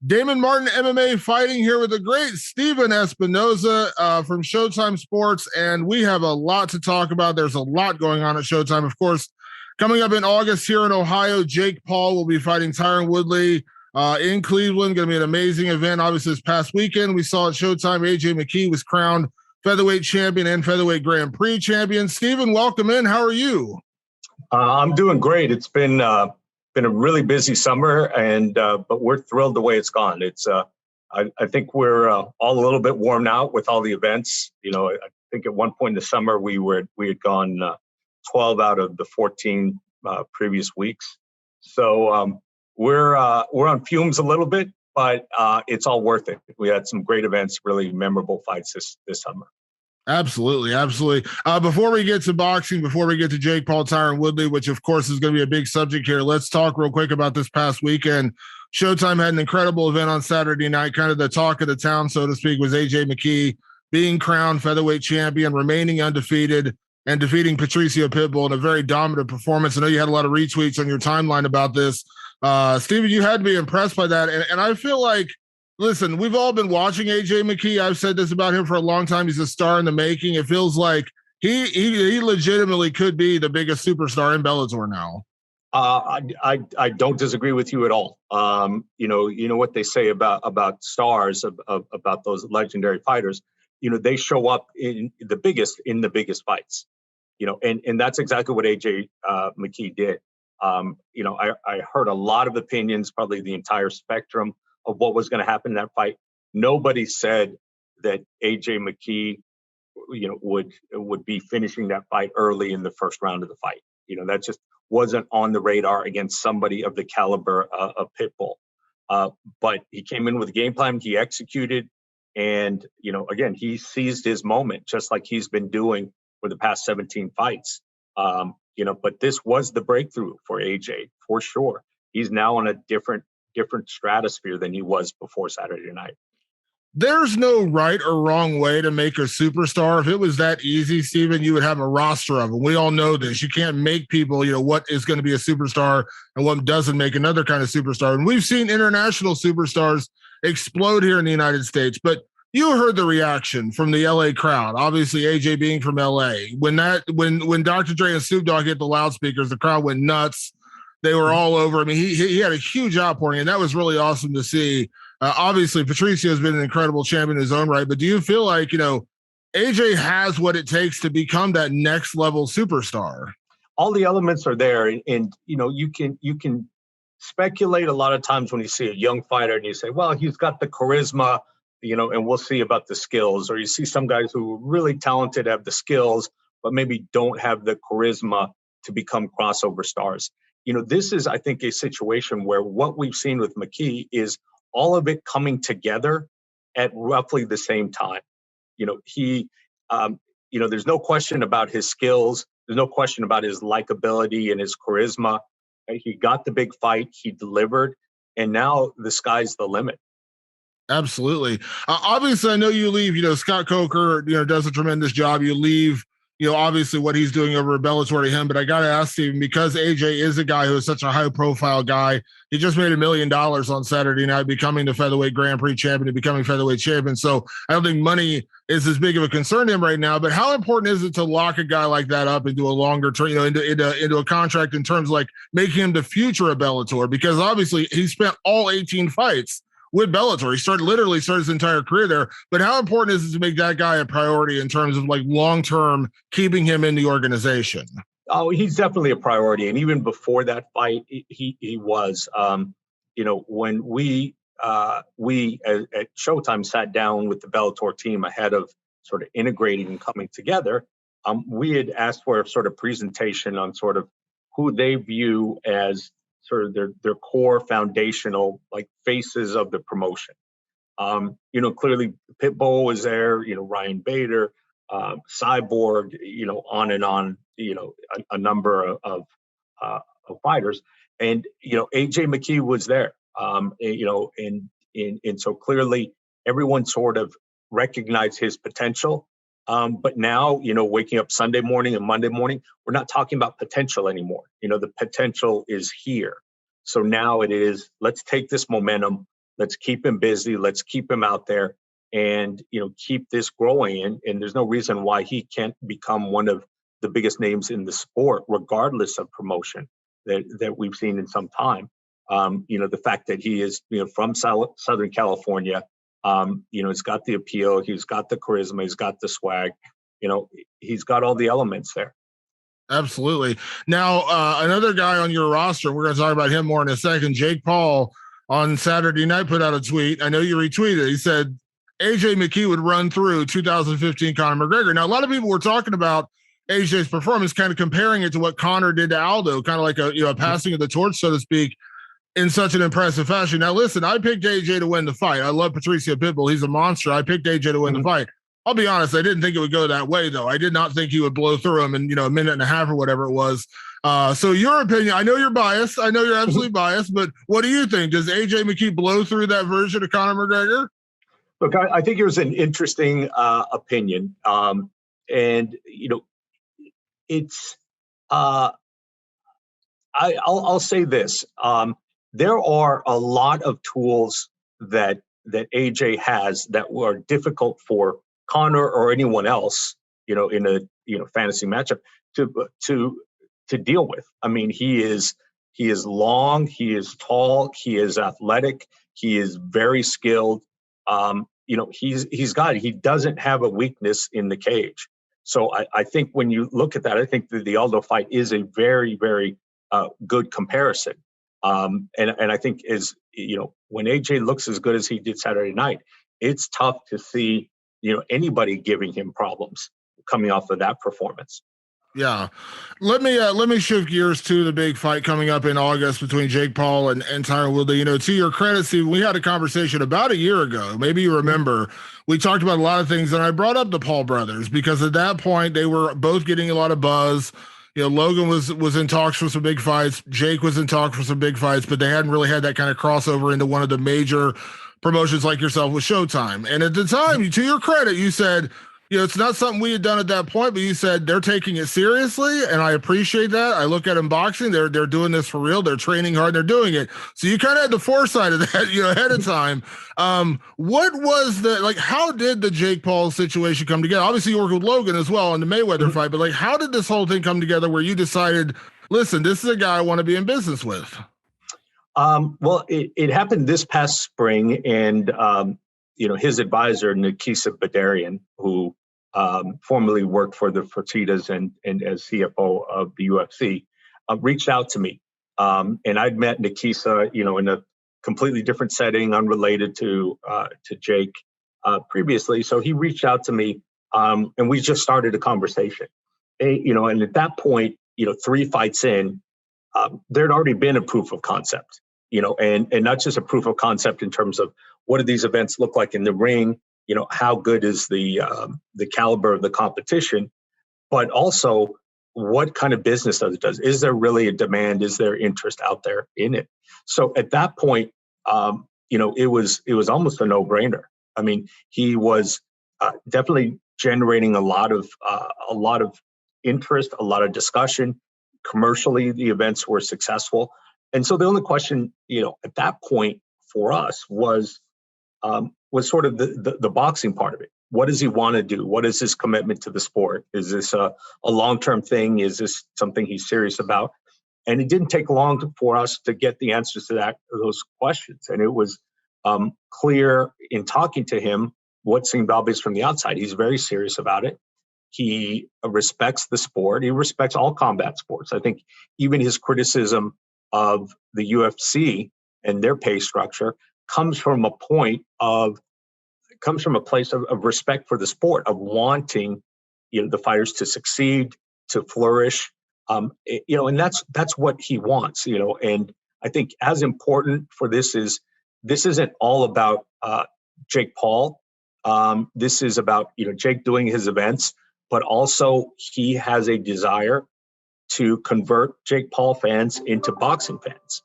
Damon Martin MMA fighting here with the great Stephen Espinoza from Showtime Sports, and we have a lot to talk about. There's a lot going on at Showtime. Of course, coming up in August here in Ohio, Jake Paul will be fighting Tyron Woodley in Cleveland. Going to be an amazing event. Obviously, this past weekend, we saw at Showtime, AJ McKee was crowned featherweight champion and featherweight Grand Prix champion. Stephen, welcome in. How are you? I'm doing great. It's been a really busy summer, and but we're thrilled the way it's gone. It's I think we're all a little bit worn out with all the events. You know, I think at one point in the summer we had gone 12 out of the 14 previous weeks. So we're on fumes a little bit, but it's all worth it. We had some great events, really memorable fights this summer. Absolutely. Before we get to boxing, before we get to Jake Paul, Tyron Woodley, which of course is going to be a big subject here, let's talk real quick about this past weekend. Showtime had an incredible event on Saturday night. Kind of the talk of the town, so to speak, was AJ McKee being crowned featherweight champion, remaining undefeated, and defeating Patricio Pitbull in a very dominant performance. I know you had a lot of retweets on your timeline about this. Stephen, you had to be impressed by that. And I feel like, listen, we've all been watching AJ McKee. I've said this about him for a long time. He's a star in the making. It feels like he legitimately could be the biggest superstar in Bellator now. I don't disagree with you at all. You know what they say about stars, about those legendary fighters. You know, they show up in the biggest fights. You know, and that's exactly what AJ McKee did. You know, I heard a lot of opinions, probably the entire spectrum of what was going to happen in that fight. Nobody said that AJ McKee, you know, would be finishing that fight early in the first round of the fight. You know, that just wasn't on the radar against somebody of the caliber of Pitbull. But he came in with a game plan, he executed, and, you know, again, he seized his moment, just like he's been doing for the past 17 fights. You know, but this was the breakthrough for AJ, for sure. He's now on a different stratosphere than he was before Saturday night. There's no right or wrong way to make a superstar. If it was that easy, Stephen, you would have a roster of them. We all know this. You can't make people, you know, what is going to be a superstar and what doesn't make another kind of superstar. And we've seen international superstars explode here in the United States, but you heard the reaction from the LA crowd. Obviously, AJ being from LA. When Dr. Dre and Snoop Dogg hit the loudspeakers, the crowd went nuts. They were all over. I mean, he had a huge outpouring, and that was really awesome to see. Obviously, Patricio has been an incredible champion in his own right, but do you feel like, you know, AJ has what it takes to become that next level superstar? All the elements are there, and you know, you can speculate a lot of times when you see a young fighter and you say, well, he's got the charisma, you know, and we'll see about the skills. Or you see some guys who are really talented, have the skills, but maybe don't have the charisma to become crossover stars. You know, this is, I think, a situation where what we've seen with McKee is all of it coming together at roughly the same time. You know, you know, there's no question about his skills. There's no question about his likability and his charisma. He got the big fight, he delivered, and now the sky's the limit. Absolutely. Obviously, I know you leave, you know, Scott Coker, you know, does a tremendous job. You leave, you know, obviously what he's doing over at Bellator to him, but I got to ask Stephen, because AJ is a guy who is such a high profile guy. He just made $1 million on Saturday night, becoming the featherweight Grand Prix champion and becoming featherweight champion. So I don't think money is as big of a concern to him right now, but how important is it to lock a guy like that up into a longer term, you know, into a contract in terms of like making him the future of Bellator? Because obviously he spent all 18 fights with Bellator. He literally started his entire career there. But how important is it to make that guy a priority in terms of like long-term keeping him in the organization? Oh, he's definitely a priority. And even before that fight, he was, you know, when we at Showtime sat down with the Bellator team ahead of sort of integrating and coming together, we had asked for a sort of presentation on sort of who they view as sort of their core foundational like faces of the promotion. You know, clearly Pitbull was there, you know, Ryan Bader, Cyborg, you know, on and on, you know, a number of fighters. And, you know, AJ McKee was there, you know, and so clearly everyone sort of recognized his potential. But now, you know, waking up Sunday morning and Monday morning, we're not talking about potential anymore. You know, the potential is here. So now it is, let's take this momentum, Let's keep him busy. Let's keep him out there and, keep this growing. And there's no reason why he can't become one of the biggest names in the sport, regardless of promotion that we've seen in some time. The fact that he is, from Southern California, he's got the appeal, he's got the charisma, he's got the swag, he's got all the elements there. Absolutely. Now, another guy on your roster, we're going to talk about him more in a second. Jake Paul on Saturday night put out a tweet. I know you retweeted. He said AJ McKee would run through 2015 Conor McGregor. Now, a lot of people were talking about AJ's performance, kind of comparing it to what Conor did to Aldo, kind of like a passing of the torch, so to speak, in such an impressive fashion. Now, listen, I picked AJ to win the fight. I love Patricio Pitbull. He's a monster. I picked AJ to win the fight. I'll be honest, I didn't think it would go that way, though. I did not think he would blow through him in, a minute and a half or whatever it was. So your opinion, I know you're biased. I know you're absolutely biased, but what do you think? Does AJ McKee blow through that version of Conor McGregor? Look, I think it was an interesting opinion. And, it's, I'll say this. There are a lot of tools that AJ has that were difficult for Conor or anyone else, in a fantasy matchup to deal with. I mean, he is long, he is tall, he is athletic, he is very skilled. He doesn't have a weakness in the cage. So I think when you look at that, I think the Aldo fight is a very, very good comparison. And I think when AJ looks as good as he did Saturday night, it's tough to see, anybody giving him problems coming off of that performance. Yeah. Let me shift gears to the big fight coming up in August between Jake Paul and Tyron Woodley. To your credit, Steve, we had a conversation about a year ago. Maybe you remember. We talked about a lot of things, and I brought up the Paul brothers because at that point they were both getting a lot of buzz. Logan was in talks for some big fights. Jake was in talks for some big fights, but they hadn't really had that kind of crossover into one of the major promotions like yourself with Showtime. And at the time, to your credit, you said, it's not something we had done at that point, but you said they're taking it seriously, and I appreciate that. I look at them boxing; they're doing this for real. They're training hard. They're doing it. So you kind of had the foresight of that, ahead of time. What was how did the Jake Paul situation come together? Obviously, you worked with Logan as well in the Mayweather fight, but how did this whole thing come together where you decided, listen, this is a guy I want to be in business with? Well, it happened this past spring, and his advisor Nikisa Badarian, who formerly worked for the Fertittas and as CFO of the UFC, reached out to me. And I'd met Nikisa, in a completely different setting, unrelated to Jake previously. So he reached out to me, and we just started a conversation. And at that point, 3 fights in, there'd already been a proof of concept, and not just a proof of concept in terms of what do these events look like in the ring, how good is the caliber of the competition, but also what kind of business does it do? Is there really a demand? Is there interest out there in it? So at that point, it was almost a no-brainer. I mean, he was definitely generating a lot of interest, a lot of discussion. Commercially, the events were successful, and so the only question, at that point for us was sort of the boxing part of it. What does he want to do? What is his commitment to the sport? Is this a long-term thing? Is this something he's serious about? And it didn't take long for us to get the answers to those questions. And it was clear in talking to him what seemed obvious from the outside. He's very serious about it. He respects the sport. He respects all combat sports. I think even his criticism of the UFC and their pay structure comes from a place of respect for the sport, of wanting, the fighters to succeed, to flourish, and that's what he wants, and I think as important for this isn't all about Jake Paul. This is about, Jake doing his events, but also he has a desire to convert Jake Paul fans into boxing fans.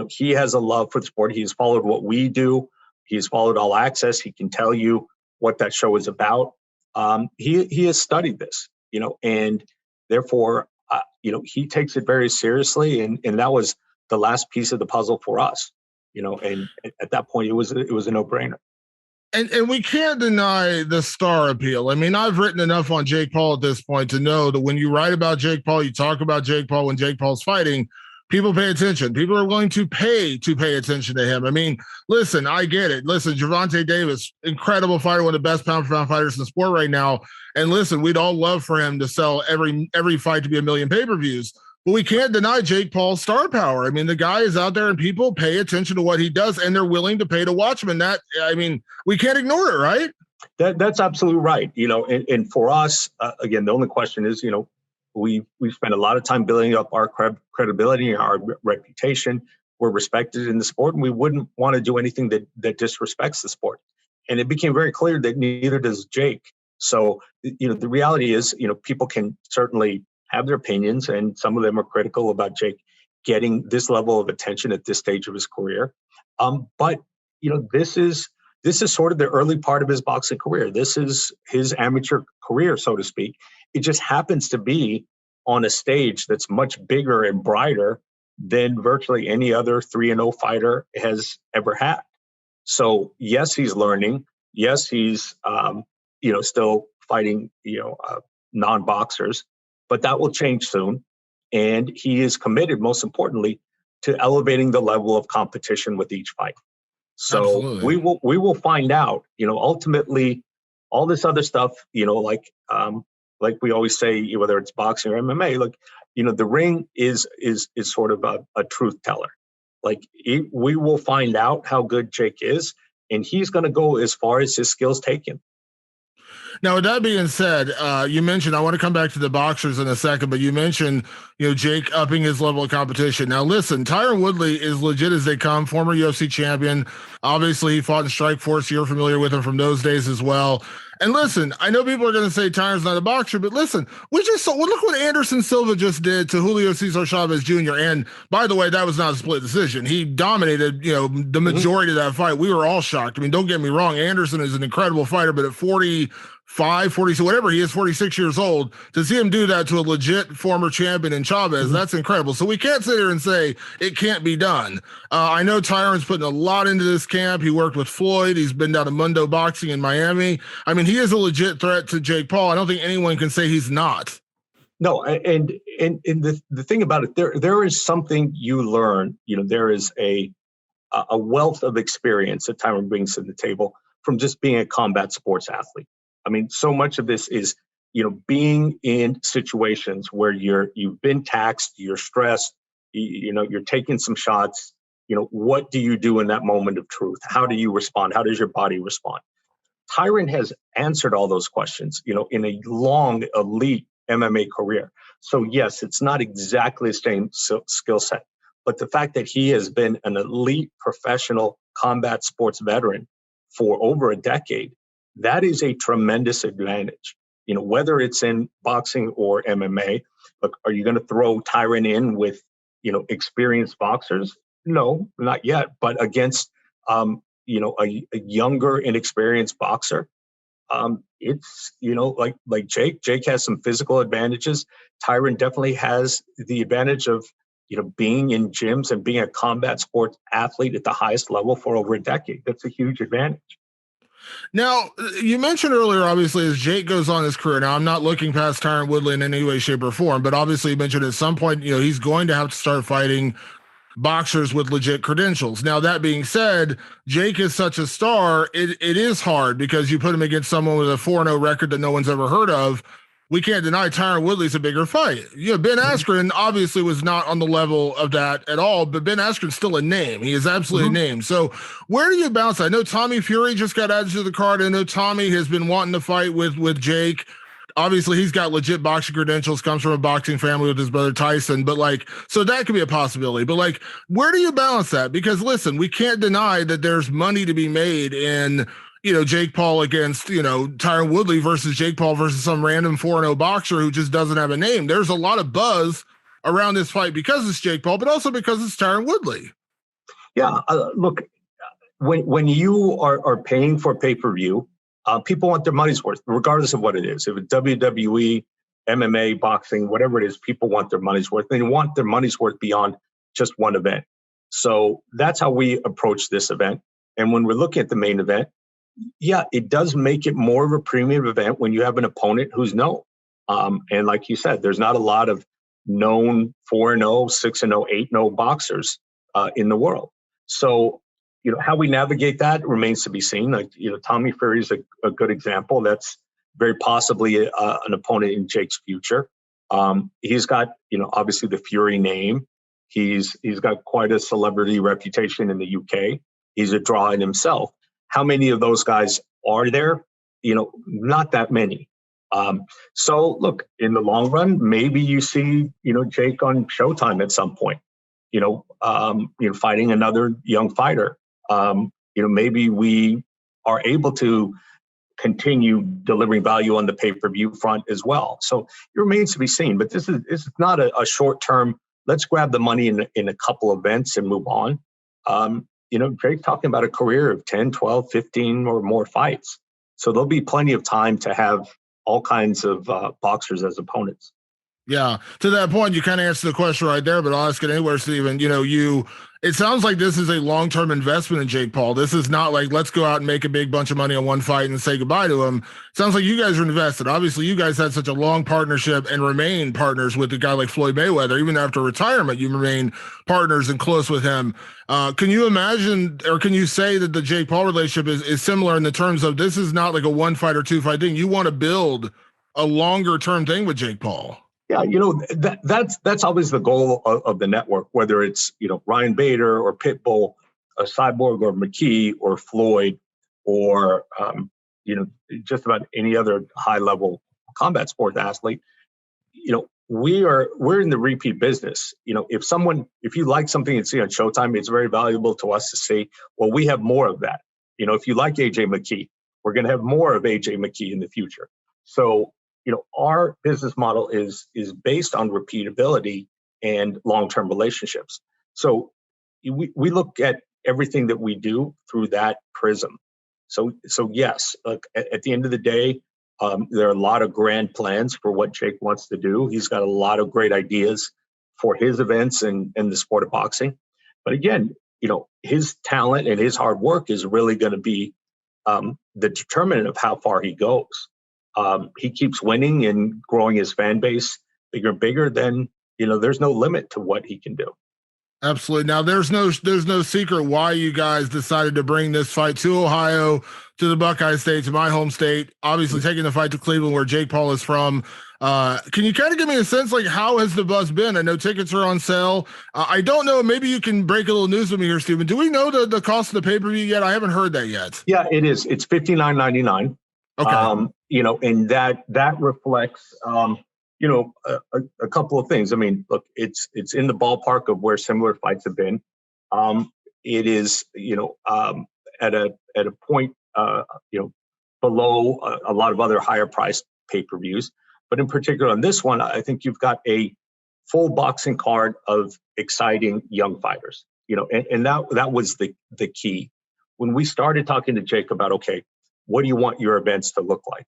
He has a love for the sport. He has followed what we do. He's followed All Access. He can tell you what that show is about. He has studied this, and therefore, he takes it very seriously. And that was the last piece of the puzzle for us. And at that point, it was a no-brainer. And we can't deny the star appeal. I mean, I've written enough on Jake Paul at this point to know that when you write about Jake Paul, you talk about Jake Paul when Jake Paul's fighting, people pay attention. People are willing to pay attention to him. I mean, listen, I get it. Listen, Gervonta Davis, incredible fighter, one of the best pound for pound fighters in the sport right now. And listen, we'd all love for him to sell every fight to be 1 million pay-per-views. But we can't deny Jake Paul's star power. I mean, the guy is out there and people pay attention to what he does and they're willing to pay to watch him. And that, I mean, we can't ignore it, right? That's absolutely right. And for us, again, the only question is, we spent a lot of time building up our credibility, our reputation. We're respected in the sport, and we wouldn't want to do anything that disrespects the sport. And it became very clear that neither does Jake. So, the reality is, people can certainly have their opinions, and some of them are critical about Jake getting this level of attention at this stage of his career. But this is sort of the early part of his boxing career. This is his amateur career, so to speak. It just happens to be on a stage that's much bigger and brighter than virtually any other 3-0 fighter has ever had. So yes, he's learning. Yes, he's still fighting non-boxers. But that will change soon. And he is committed, most importantly, to elevating the level of competition with each fight. So Absolutely. we will find out, ultimately, all this other stuff, like we always say, whether it's boxing or MMA, the ring is sort of a truth teller. We will find out how good Jake is, and he's going to go as far as his skills take him. Now, with that being said, you mentioned, I want to come back to the boxers in a second, but you mentioned, Jake upping his level of competition. Now, listen, Tyron Woodley is legit as they come, former UFC champion. Obviously, he fought in Strikeforce. You're familiar with him from those days as well. And listen, I know people are going to say Tyron's not a boxer, but listen, we just saw, look what Anderson Silva just did to Julio Cesar Chavez Jr. And by the way, that was not a split decision. He dominated, the majority of that fight. We were all shocked. I mean, don't get me wrong. Anderson is an incredible fighter, but at 45, 40, so whatever he is, 46 years old, to see him do that to a legit former champion in Chavez, that's incredible. So we can't sit here and say it can't be done. I know Tyron's putting a lot into this camp. He worked with Floyd. He's been down to Mundo Boxing in Miami. I mean, he is a legit threat to Jake Paul. I don't think anyone can say he's not. No, and the thing about it, there is something you learn. There is a wealth of experience that Tyron brings to the table from just being a combat sports athlete. I mean, so much of this is, being in situations where you've been taxed, you're stressed, you're taking some shots. What do you do in that moment of truth? How do you respond? How does your body respond? Tyron has answered all those questions, in a long, elite MMA career. So yes, it's not exactly the same skill set, but the fact that he has been an elite professional combat sports veteran for over a decade, that is a tremendous advantage. Whether it's in boxing or MMA, look, are you going to throw Tyron in with, experienced boxers? No, not yet. But against, a younger, inexperienced boxer, it's, like Jake has some physical advantages. Tyron definitely has the advantage of, being in gyms and being a combat sports athlete at the highest level for over a decade. That's a huge advantage. Now, you mentioned earlier, obviously, as Jake goes on his career, now I'm not looking past Tyron Woodley in any way, shape, or form, but obviously you mentioned at some point, he's going to have to start fighting boxers with legit credentials. Now, that being said, Jake is such a star, it is hard because you put him against someone with a 4-0 record that no one's ever heard of. We can't deny Tyron Woodley's a bigger fight. Ben Askren obviously was not on the level of that at all, but Ben Askren's still a name. He is absolutely a name. So where do you bounce? I know Tommy Fury just got added to the card. I know Tommy has been wanting to fight with Jake. Obviously, he's got legit boxing credentials, comes from a boxing family with his brother Tyson, but so that could be a possibility. But where do you balance that? Because listen, we can't deny that there's money to be made in, Jake Paul against, Tyron Woodley versus Jake Paul versus some random 4-0 boxer who just doesn't have a name. There's a lot of buzz around this fight because it's Jake Paul, but also because it's Tyron Woodley. Yeah, look, when you are paying for pay-per-view, people want their money's worth, regardless of what it is. If it's WWE, MMA, boxing, whatever it is, people want their money's worth. They want their money's worth beyond just one event. So that's how we approach this event. And when we're looking at the main event, yeah, it does make it more of a premium event when you have an opponent who's known. And like you said, there's not a lot of known 4-0, 6-0, 8-0 boxers in the world. So, how we navigate that remains to be seen. Like, Tommy Fury is a good example. That's very possibly an opponent in Jake's future. He's got, obviously the Fury name. He's got quite a celebrity reputation in the UK. He's a draw in himself. How many of those guys are there? Not that many. So look, in the long run, maybe you see, Jake on Showtime at some point, fighting another young fighter. Maybe we are able to continue delivering value on the pay-per-view front as well. So it remains to be seen, but this is not a short-term, let's grab the money in a couple events and move on. Drake's talking about a career of 10, 12, 15 or more fights. So there'll be plenty of time to have all kinds of boxers as opponents. Yeah. To that point, you kind of answered the question right there, but I'll ask it anywhere, Stephen. It sounds like this is a long-term investment in Jake Paul. This is not like, let's go out and make a big bunch of money on one fight and say goodbye to him. Sounds like you guys are invested. Obviously, you guys had such a long partnership and remain partners with a guy like Floyd Mayweather. Even after retirement, you remain partners and close with him. Can you imagine, or can you say that the Jake Paul relationship is similar in the terms of this is not like a one fight or two fight thing? You want to build a longer term thing with Jake Paul. Yeah, that's always the goal of the network, whether it's, Ryan Bader or Pitbull, Cyborg or McKee or Floyd or, just about any other high level combat sport athlete. We're in the repeat business. If you like something you see on Showtime, it's very valuable to us to say, well, we have more of that. If you like AJ McKee, we're going to have more of AJ McKee in the future. So, our business model is based on repeatability and long-term relationships. So we look at everything that we do through that prism. So yes, at the end of the day, there are a lot of grand plans for what Jake wants to do. He's got a lot of great ideas for his events and the sport of boxing. But again, his talent and his hard work is really going to be the determinant of how far he goes. He keeps winning and growing his fan base bigger and bigger, then, there's no limit to what he can do. Absolutely. Now there's no secret why you guys decided to bring this fight to Ohio, to the Buckeye State, to my home state, obviously taking the fight to Cleveland where Jake Paul is from. Can you kind of give me a sense, like, how has the buzz been? I know tickets are on sale. I don't know. Maybe you can break a little news with me here, Stephen. Do we know the cost of the pay-per-view yet? I haven't heard that yet. Yeah, it is. It's $59.99. Okay. And that reflects, a couple of things. I mean, look, it's in the ballpark of where similar fights have been. It is, at a point, below a lot of other higher priced pay-per-views. But in particular on this one, I think you've got a full boxing card of exciting young fighters, and that was the key. When we started talking to Jake about, okay, what do you want your events to look like?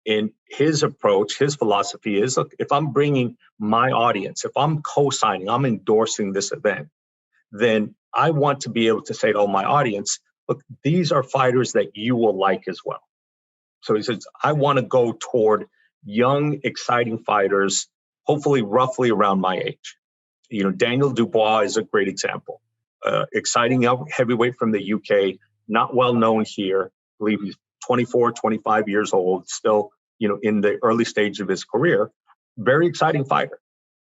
And his approach, his philosophy is, look, if I'm bringing my audience, if I'm co-signing, I'm endorsing this event, then I want to be able to say to all my audience, look, these are fighters that you will like as well. So he says, I want to go toward young, exciting fighters, hopefully roughly around my age. Daniel Dubois is a great example. Exciting young heavyweight from the UK, not well known here. I believe he's 24, 25 years old, still, in the early stage of his career. Very exciting fighter.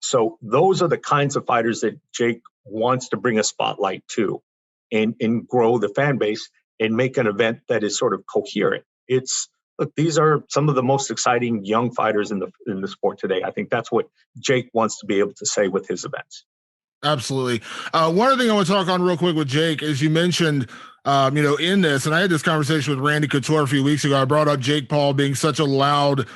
So those are the kinds of fighters that Jake wants to bring a spotlight to and grow the fan base and make an event that is sort of coherent. Look, these are some of the most exciting young fighters in the sport today. I think that's what Jake wants to be able to say with his events. Absolutely. One other thing I want to talk on real quick with Jake is you mentioned, in this, and I had this conversation with Randy Couture a few weeks ago. I brought up Jake Paul being such a loud,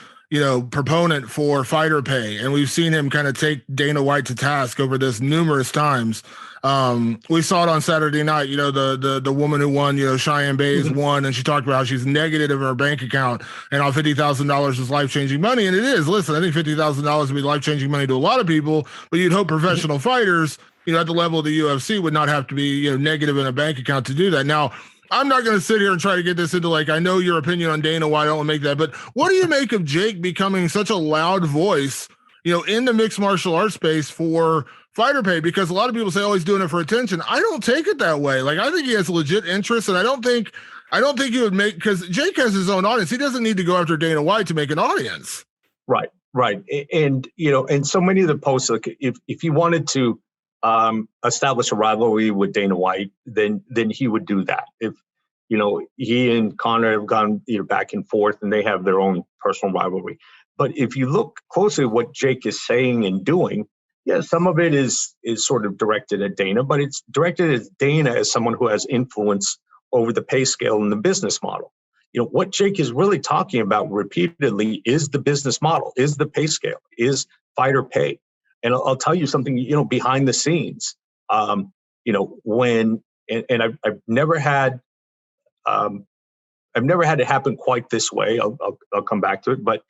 proponent for fighter pay. And we've seen him kind of take Dana White to task over this numerous times. We saw it on Saturday night, the woman who won, Cheyenne Bays won, and she talked about how she's negative in her bank account and how $50,000 is life-changing money. And it is. Listen, I think $50,000 would be life-changing money to a lot of people, but you'd hope professional fighters at the level of the UFC would not have to be, negative in a bank account to do that. Now, I'm not going to sit here and try to get this into like, I know your opinion on Dana White. I don't want to make that, but what do you make of Jake becoming such a loud voice, in the mixed martial arts space for fighter pay? Because a lot of people say, oh, he's doing it for attention. I don't take it that way. Like, I think he has legit interest, and I don't think he would make, because Jake has his own audience. He doesn't need to go after Dana White to make an audience. Right. And, and so many of the posts, like if he wanted to establish a rivalry with Dana White, then he would do that. If, he and Conor have gone back and forth and they have their own personal rivalry. But if you look closely at what Jake is saying and doing, yeah, some of it is sort of directed at Dana, but it's directed at Dana as someone who has influence over the pay scale and the business model. What Jake is really talking about repeatedly is the business model, is the pay scale, is fighter pay. And I'll tell you something, behind the scenes, when, and I've never had it happen quite this way. I'll come back to it. But,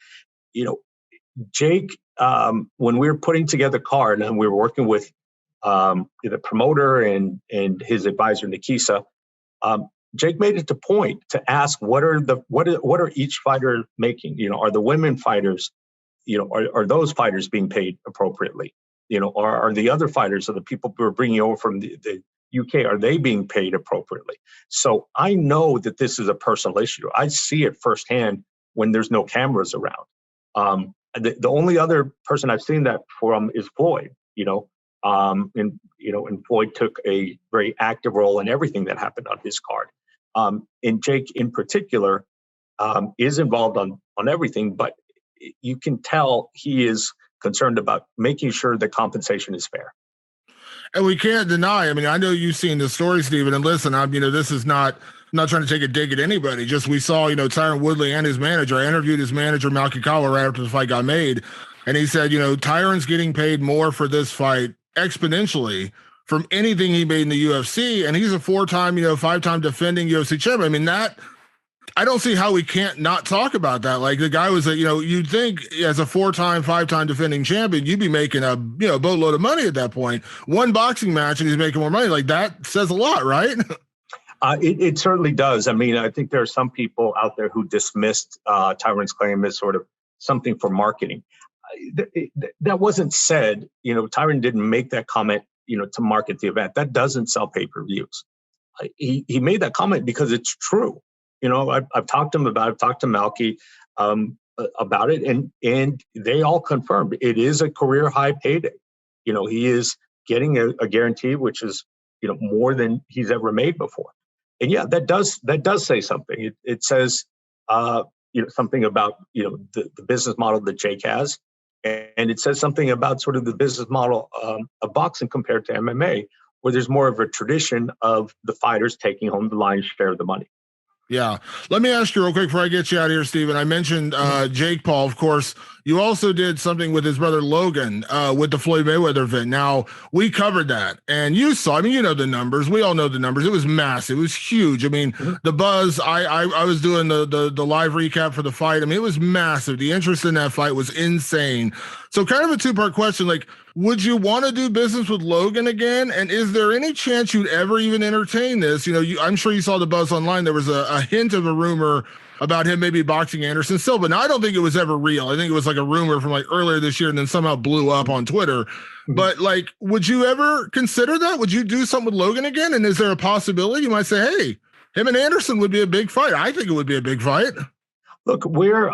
Jake, when we were putting together card and we were working with the promoter and his advisor, Nikisa, Jake made it a point to ask what are each fighter making? Are the women fighters, are those fighters being paid appropriately? Are the other fighters, or the people who are bringing over from the UK, are they being paid appropriately? So I know that this is a personal issue. I see it firsthand when there's no cameras around. The only other person I've seen that from is Floyd. And Floyd took a very active role in everything that happened on his card. And Jake in particular is involved on everything, but you can tell he is concerned about making sure the compensation is fair. And we can't deny, I know you've seen the story, Stephen, and listen, this is not, I'm not trying to take a dig at anybody. Just we saw, Tyron Woodley and his manager. I interviewed his manager, Malky Kawa, right after the fight got made. And he said, Tyron's getting paid more for this fight exponentially from anything he made in the UFC. And he's a 4-time, 5-time defending UFC champion. That, I don't see how we can't not talk about that. Like, the guy was you'd think as a 4-time, 5-time defending champion, you'd be making a, boatload of money at that point. One boxing match and he's making more money. Like, that says a lot, right? It certainly does. I think there are some people out there who dismissed Tyron's claim as sort of something for marketing. That wasn't said. Tyron didn't make that comment, to market the event. That doesn't sell pay-per-views. He made that comment because it's true. I've talked to him about it. I've talked to Malky about it, and they all confirmed it is a career high payday. He is getting a guarantee, which is more than he's ever made before. And yeah, that does say something. It says something about the business model that Jake has, and it says something about sort of the business model of boxing compared to MMA, where there's more of a tradition of the fighters taking home the lion's share of the money. Yeah. Let me ask you real quick before I get you out of here, Stephen. I mentioned Jake Paul, of course. You also did something with his brother Logan with the Floyd Mayweather event. Now, we covered that, and you saw, the numbers. We all know the numbers. It was massive. It was huge. The buzz, I was doing the live recap for the fight. It was massive. The interest in that fight was insane. So kind of a two-part question, like, would you want to do business with Logan again? And is there any chance you'd ever even entertain this? I'm sure you saw the buzz online. There was a hint of a rumor about him maybe boxing Anderson Silva. Now, I don't think it was ever real. I think it was like a rumor from like earlier this year and then somehow blew up on Twitter. Mm-hmm. But like, would you ever consider that? Would you do something with Logan again? And is there a possibility you might say, hey, him and Anderson would be a big fight? I think it would be a big fight. Look, we're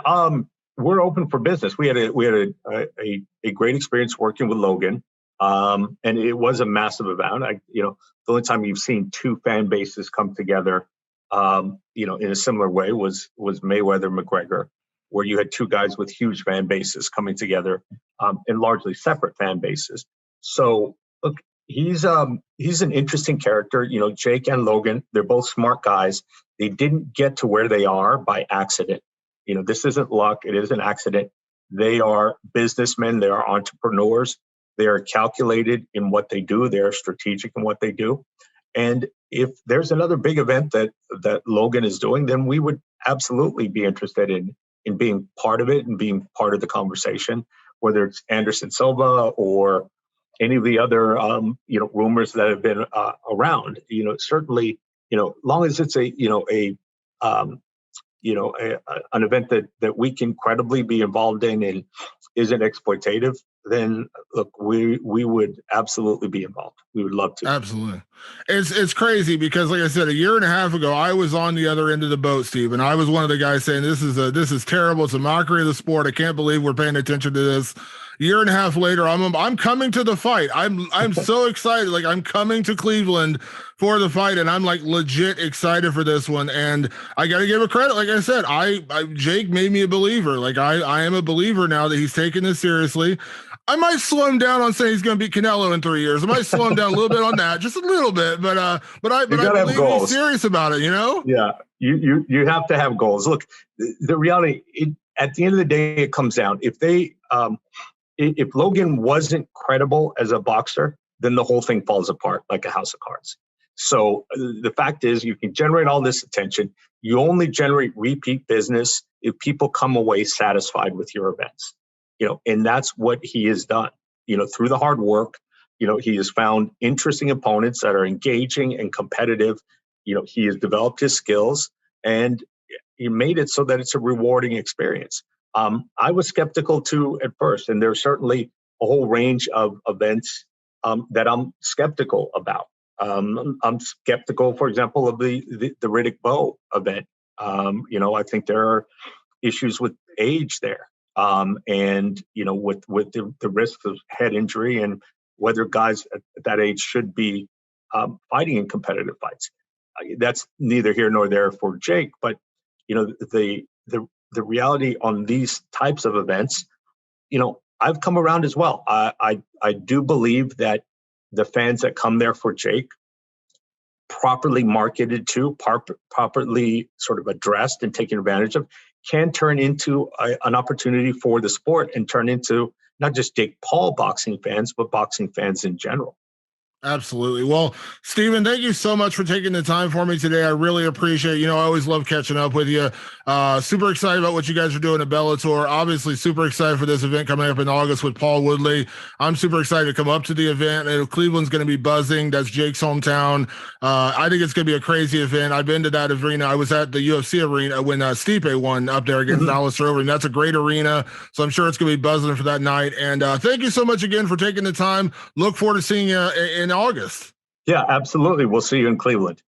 open for business. We had a great experience working with Logan, and it was a massive event. The only time you've seen two fan bases come together, in a similar way was Mayweather McGregor, where you had two guys with huge fan bases coming together, and largely separate fan bases. So look, he's an interesting character. Jake and Logan, they're both smart guys. They didn't get to where they are by accident. This isn't luck. It is an accident. They are businessmen. They are entrepreneurs. They are calculated in what they do. They are strategic in what they do. And if there's another big event that Logan is doing, then we would absolutely be interested in being part of it and being part of the conversation, whether it's Anderson Silva or any of the other rumors that have been around. Certainly, long as it's an event that we can credibly be involved in and isn't exploitative, then look, we would absolutely be involved. We would love to. Absolutely. It's crazy because, like I said, a year and a half ago, I was on the other end of the boat, Steve, and I was one of the guys saying this is terrible. It's a mockery of the sport. I can't believe we're paying attention to this. Year and a half later, I'm coming to the fight. I'm so excited. Like, I'm coming to Cleveland for the fight, and I'm like legit excited for this one. And I got to give it credit. Like I said, Jake made me a believer. Like I am a believer now that he's taking this seriously. I might slow him down on saying he's going to beat Canelo in 3 years. I might slow him down a little bit on that, just a little bit. But I believe he's serious about it. Yeah, you have to have goals. Look, the reality, at the end of the day, it comes down if Logan wasn't credible as a boxer, then the whole thing falls apart like a house of cards. So the fact is, you can generate all this attention. You only generate repeat business if people come away satisfied with your events. And that's what he has done. Through the hard work, he has found interesting opponents that are engaging and competitive. He has developed his skills, and he made it so that it's a rewarding experience. I was skeptical too at first, and there's certainly a whole range of events that I'm skeptical about. I'm skeptical, for example, of the Riddick Bowe event. I think there are issues with age there. And with the risk of head injury and whether guys at that age should be fighting in competitive fights. That's neither here nor there for Jake, but the reality on these types of events, I've come around as well. I do believe that the fans that come there for Jake, properly marketed to, properly sort of addressed and taken advantage of, can turn into an opportunity for the sport and turn into not just Jake Paul boxing fans, but boxing fans in general. Absolutely. Well, Stephen, thank you so much for taking the time for me today. I really appreciate it. I always love catching up with you. Super excited about what you guys are doing at Bellator. Obviously, super excited for this event coming up in August with Paul Woodley. I'm super excited to come up to the event. Cleveland's going to be buzzing. That's Jake's hometown. I think it's going to be a crazy event. I've been to that arena. I was at the UFC arena when Stipe won up there against Alistair Overeem. That's a great arena. So I'm sure it's going to be buzzing for that night. And thank you so much again for taking the time. Look forward to seeing you in August. Yeah, absolutely. We'll see you in Cleveland.